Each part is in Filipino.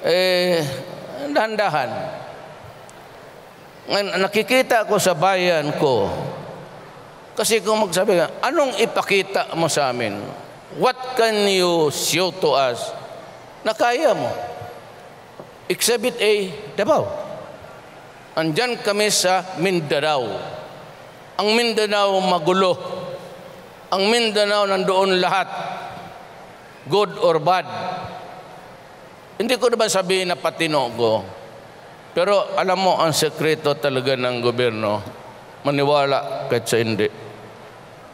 dahan-dahan. Nakikita ko sa bayan ko, kasi kung magsabi ka, anong ipakita mo sa amin? What can you show to us na kaya mo? Exhibit A, Davao. Andyan kami sa Mindanao. Ang Mindanao magulo. Ang Mindanao nandoon lahat, good or bad. Hindi ko naman sabihin na patino ko. Pero alam mo, ang sekreto talaga ng gobyerno, maniwala kahit sa hindi.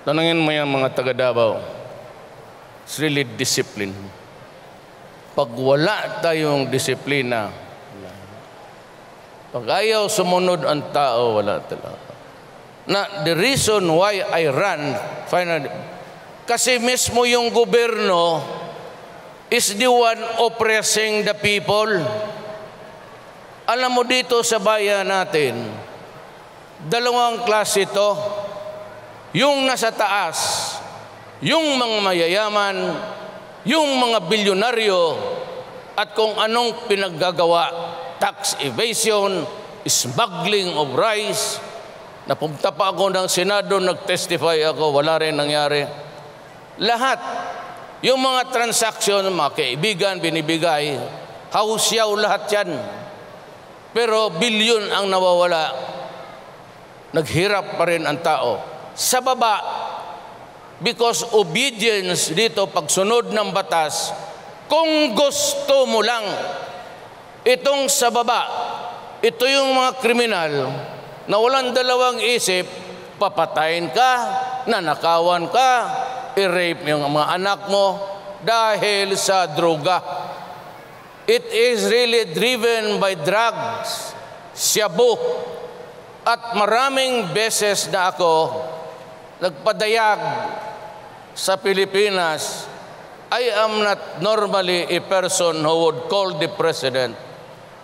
Tanungin mo yung mga taga Davao, it's really discipline. Pag wala tayong disiplina, pag ayaw sumunod ang tao, wala talaga. Na the reason why I ran, finally, kasi mismo yung gobyerno is the one oppressing the people. Alam mo dito sa bayan natin, dalawang klase ito. Yung nasa taas, yung mga mayayaman, yung mga bilyonaryo, at kung anong pinaggagawa, tax evasion, smuggling of rice. Napunta pa ako ng Senado, nag-testify ako, wala rin nangyari. Lahat, yung mga transaksyon, mga kaibigan, binibigay, hausyaw lahat yan. Pero bilyon ang nawawala, naghirap pa rin ang tao. Sa baba, because obedience dito, pagsunod ng batas, kung gusto mo lang, itong sa baba, ito yung mga kriminal, na walang dalawang isip, papatayin ka, nanakawan ka, i-rape yung mga anak mo dahil sa droga. It is really driven by drugs, shabu. At maraming beses na ako nagpadayag sa Pilipinas, I am not normally a person who would call the president.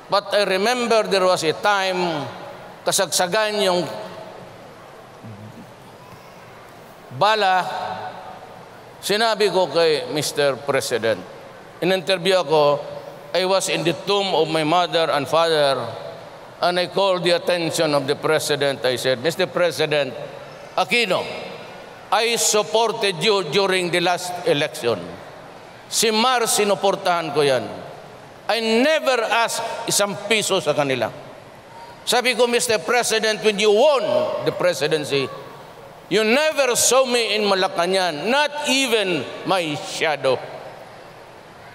But I remember there was a time, kasagsagan yung bala, sinabi ko kay Mr. President, in-interview ako, I was in the tomb of my mother and father, and I called the attention of the President. I said, Mr. President Aquino, I supported you during the last election. Si Mar, sinuportahan ko yan. I never asked isang piso sa kanila. Sabi ko, Mr. President, when you won the presidency, you never saw me in Malacanang, not even my shadow.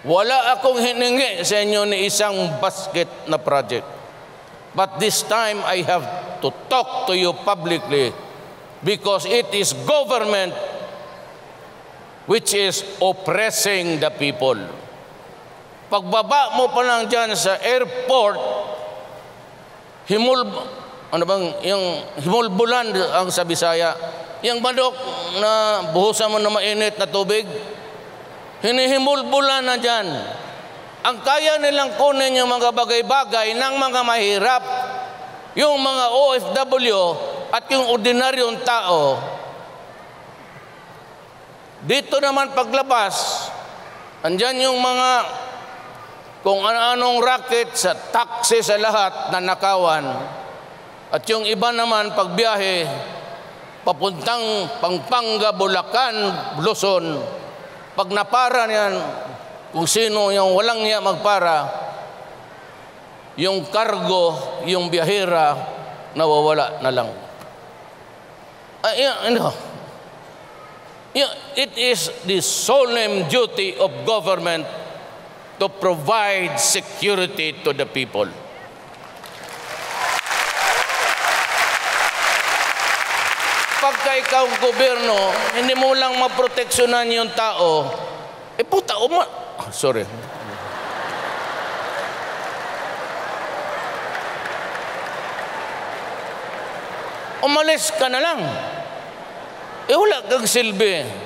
Wala akong hiningi sa inyo ni isang basket na project. But this time, I have to talk to you publicly because it is government which is oppressing the people. Pagbaba mo pa lang dyan sa airport, himulbulan ang sa Bisaya. Yung manok na buhusan mo na mainit na tubig, hinihimulbulan na dyan. Ang kaya nilang kunin yung mga bagay-bagay ng mga mahirap, yung mga OFW at yung ordinaryong tao. Dito naman paglabas, andyan yung mga kung ano-anong racket sa taxi sa lahat na nakawan. At yung iba naman pagbiyahe, papuntang Pampanga, Bulacan, Luzon, pag napara niyan, kung sino yung walang niya magpara, yung kargo, yung biyahera, nawawala na lang. It is the solemn duty of government to provide security to the people. Pagka ikaw gobyerno, hindi mo lang maproteksyonan yung tao, sorry. Umalis ka na lang. Wala kang silbi.